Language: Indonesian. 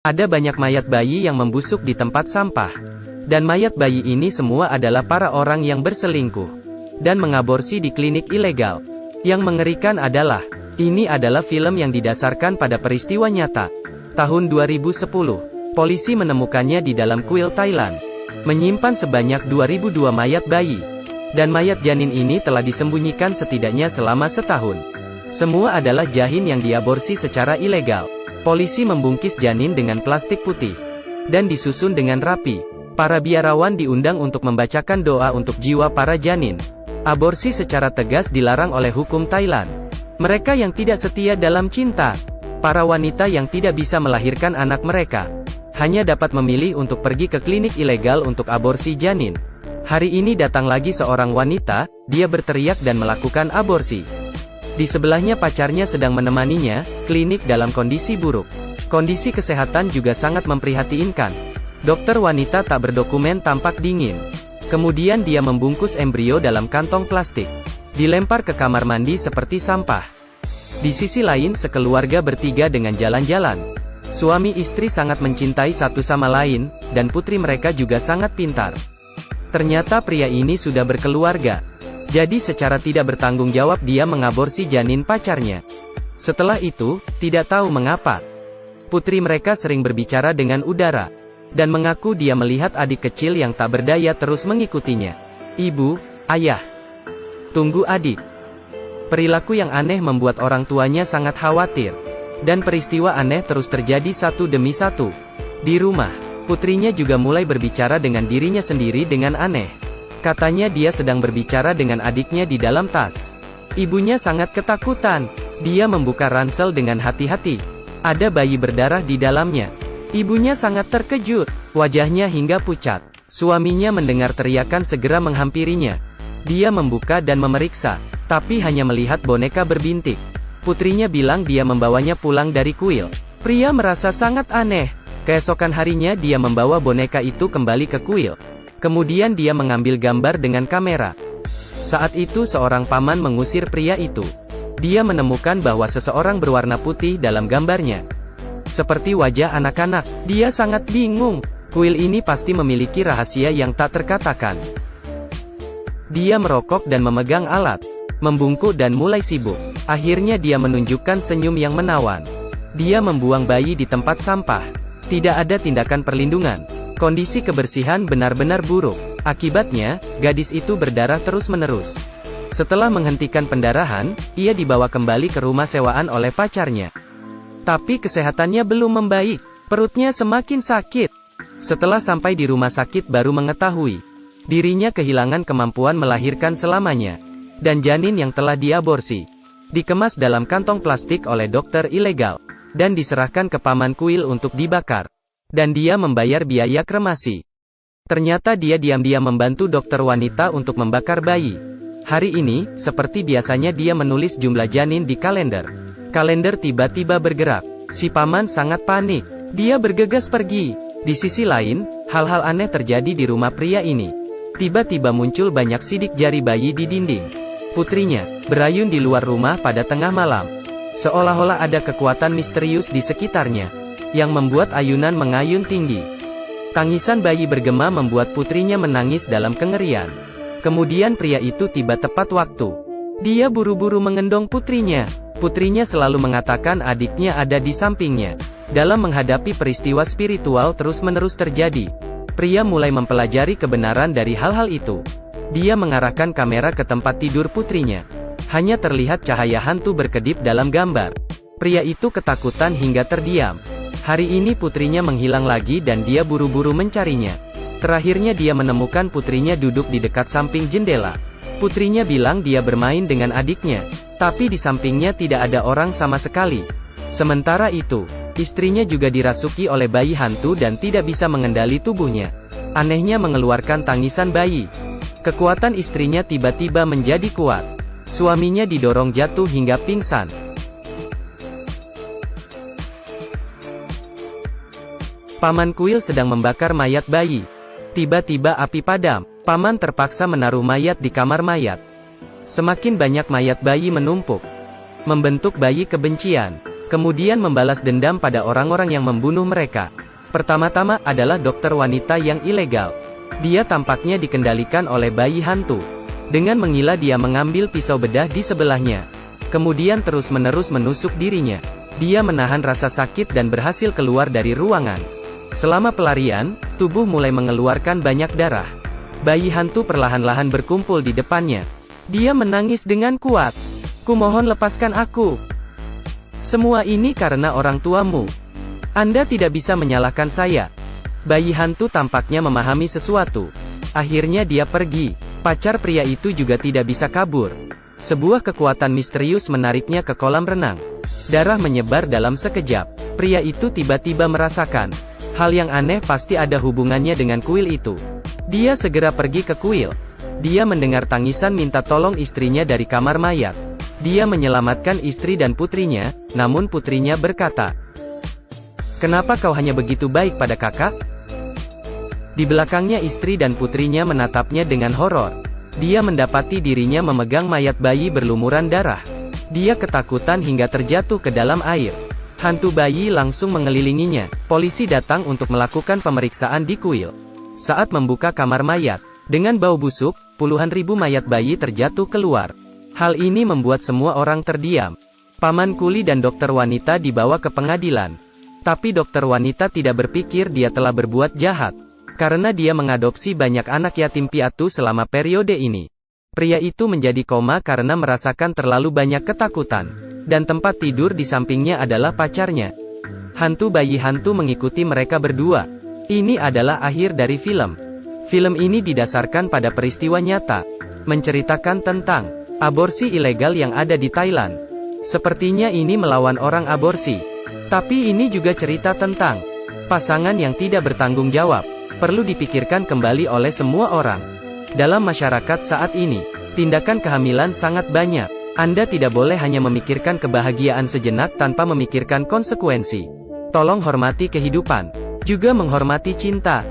Ada banyak mayat bayi yang membusuk di tempat sampah. Dan mayat bayi ini semua adalah para orang yang berselingkuh dan mengaborsi di klinik ilegal. Yang mengerikan adalah, ini adalah film yang didasarkan pada peristiwa nyata. Tahun 2010, polisi menemukannya di dalam kuil Thailand, menyimpan sebanyak 2002 mayat bayi. Dan mayat janin ini telah disembunyikan setidaknya selama setahun. Semua adalah janin yang diaborsi secara ilegal. Polisi membungkis janin dengan plastik putih dan disusun dengan rapi. Para biarawan diundang untuk membacakan doa untuk jiwa para janin. Aborsi secara tegas dilarang oleh hukum Thailand. Mereka yang tidak setia dalam cinta, para wanita yang tidak bisa melahirkan anak mereka, hanya dapat memilih untuk pergi ke klinik ilegal untuk aborsi janin. Hari ini datang lagi seorang wanita, dia berteriak dan melakukan aborsi. Di sebelahnya pacarnya sedang menemaninya, klinik dalam kondisi buruk. Kondisi kesehatan juga sangat memprihatinkan. Dokter wanita tak berdokumen tampak dingin. Kemudian dia membungkus embrio dalam kantong plastik. Dilempar ke kamar mandi seperti sampah. Di sisi lain sekeluarga bertiga dengan jalan-jalan. Suami istri sangat mencintai satu sama lain, dan putri mereka juga sangat pintar. Ternyata pria ini sudah berkeluarga. Jadi secara tidak bertanggung jawab dia mengaborsi janin pacarnya. Setelah itu, tidak tahu mengapa, putri mereka sering berbicara dengan udara, dan mengaku dia melihat adik kecil yang tak berdaya terus mengikutinya. Ibu, ayah, tunggu adik. Perilaku yang aneh membuat orang tuanya sangat khawatir. Dan peristiwa aneh terus terjadi satu demi satu. Di rumah, putrinya juga mulai berbicara dengan dirinya sendiri dengan aneh. Katanya dia sedang berbicara dengan adiknya di dalam tas. Ibunya sangat ketakutan. Dia membuka ransel dengan hati-hati. Ada bayi berdarah di dalamnya. Ibunya sangat terkejut. Wajahnya hingga pucat. Suaminya mendengar teriakan segera menghampirinya. Dia membuka dan memeriksa, tapi hanya melihat boneka berbintik. Putrinya bilang dia membawanya pulang dari kuil. Pria merasa sangat aneh. Keesokan harinya dia membawa boneka itu kembali ke kuil. Kemudian dia mengambil gambar dengan kamera. Saat itu seorang paman mengusir pria itu. Dia menemukan bahwa seseorang berwarna putih dalam gambarnya. Seperti wajah anak-anak. Dia sangat bingung. Kuil ini pasti memiliki rahasia yang tak terkatakan. Dia merokok dan memegang alat, membungkuk dan mulai sibuk. Akhirnya dia menunjukkan senyum yang menawan. Dia membuang bayi di tempat sampah. Tidak ada tindakan perlindungan. Kondisi kebersihan benar-benar buruk. Akibatnya, gadis itu berdarah terus-menerus. Setelah menghentikan pendarahan, ia dibawa kembali ke rumah sewaan oleh pacarnya. Tapi kesehatannya belum membaik. Perutnya semakin sakit. Setelah sampai di rumah sakit baru mengetahui, dirinya kehilangan kemampuan melahirkan selamanya. Dan janin yang telah diaborsi, dikemas dalam kantong plastik oleh dokter ilegal, dan diserahkan ke paman kuil untuk dibakar. Dan dia membayar biaya kremasi. Ternyata dia diam-diam membantu dokter wanita untuk membakar bayi. Hari ini, seperti biasanya dia menulis jumlah janin di kalender. Kalender tiba-tiba bergerak. Si paman sangat panik. Dia bergegas pergi. Di sisi lain, hal-hal aneh terjadi di rumah pria ini. Tiba-tiba muncul banyak sidik jari bayi di dinding. Putrinya berayun di luar rumah pada tengah malam. Seolah-olah ada kekuatan misterius di sekitarnya yang membuat ayunan mengayun tinggi. Tangisan bayi bergema membuat putrinya menangis dalam kengerian. Kemudian pria itu tiba tepat waktu. Dia buru-buru mengendong putrinya. Putrinya selalu mengatakan adiknya ada di sampingnya. Dalam menghadapi peristiwa spiritual terus-menerus terjadi, pria mulai mempelajari kebenaran dari hal-hal itu. Dia mengarahkan kamera ke tempat tidur putrinya. Hanya terlihat cahaya hantu berkedip dalam gambar. Pria itu ketakutan hingga terdiam. Hari ini putrinya menghilang lagi dan dia buru-buru mencarinya. Terakhirnya dia menemukan putrinya duduk di dekat samping jendela. Putrinya bilang dia bermain dengan adiknya, tapi di sampingnya tidak ada orang sama sekali. Sementara itu, istrinya juga dirasuki oleh bayi hantu dan tidak bisa mengendali tubuhnya. Anehnya mengeluarkan tangisan bayi. Kekuatan istrinya tiba-tiba menjadi kuat. Suaminya didorong jatuh hingga pingsan. Paman kuil sedang membakar mayat bayi. Tiba-tiba api padam. Paman terpaksa menaruh mayat di kamar mayat. Semakin banyak mayat bayi menumpuk, membentuk bayi kebencian. kemudian membalas dendam pada orang-orang yang membunuh mereka. Pertama-tama adalah dokter wanita yang ilegal. Dia tampaknya dikendalikan oleh bayi hantu. Dengan menggila dia mengambil pisau bedah di sebelahnya. Kemudian terus-menerus menusuk dirinya. Dia menahan rasa sakit dan berhasil keluar dari ruangan. Selama pelarian, tubuh mulai mengeluarkan banyak darah. Bayi hantu perlahan-lahan berkumpul di depannya. Dia menangis dengan kuat. "Kumohon lepaskan aku. Semua ini karena orang tuamu. Anda tidak bisa menyalahkan saya." Bayi hantu tampaknya memahami sesuatu. Akhirnya dia pergi. Pacar pria itu juga tidak bisa kabur. Sebuah kekuatan misterius menariknya ke kolam renang. Darah menyebar dalam sekejap. Pria itu tiba-tiba merasakan hal yang aneh, pasti ada hubungannya dengan kuil itu. Dia segera pergi ke kuil. Dia mendengar tangisan minta tolong istrinya dari kamar mayat. Dia menyelamatkan istri dan putrinya, namun putrinya berkata, "Kenapa kau hanya begitu baik pada kakak?" Di belakangnya istri dan putrinya menatapnya dengan horor. Dia mendapati dirinya memegang mayat bayi berlumuran darah. Dia ketakutan hingga terjatuh ke dalam air. Hantu bayi langsung mengelilinginya. Polisi datang untuk melakukan pemeriksaan di kuil. Saat membuka kamar mayat, dengan bau busuk, puluhan ribu mayat bayi terjatuh keluar. Hal ini membuat semua orang terdiam. Paman Kuli dan dokter wanita dibawa ke pengadilan. Tapi dokter wanita tidak berpikir dia telah berbuat jahat. Karena dia mengadopsi banyak anak yatim piatu selama periode ini. Pria itu menjadi koma karena merasakan terlalu banyak ketakutan. Dan tempat tidur di sampingnya adalah pacarnya. Hantu bayi hantu mengikuti mereka berdua. Ini adalah akhir dari film. Film ini didasarkan pada peristiwa nyata. Menceritakan tentang aborsi ilegal yang ada di Thailand. Sepertinya ini melawan orang aborsi. Tapi ini juga cerita tentang pasangan yang tidak bertanggung jawab. Perlu dipikirkan kembali oleh semua orang. Dalam masyarakat saat ini, tindakan kehamilan sangat banyak. Anda tidak boleh hanya memikirkan kebahagiaan sejenak tanpa memikirkan konsekuensi. Tolong hormati kehidupan. Juga menghormati cinta.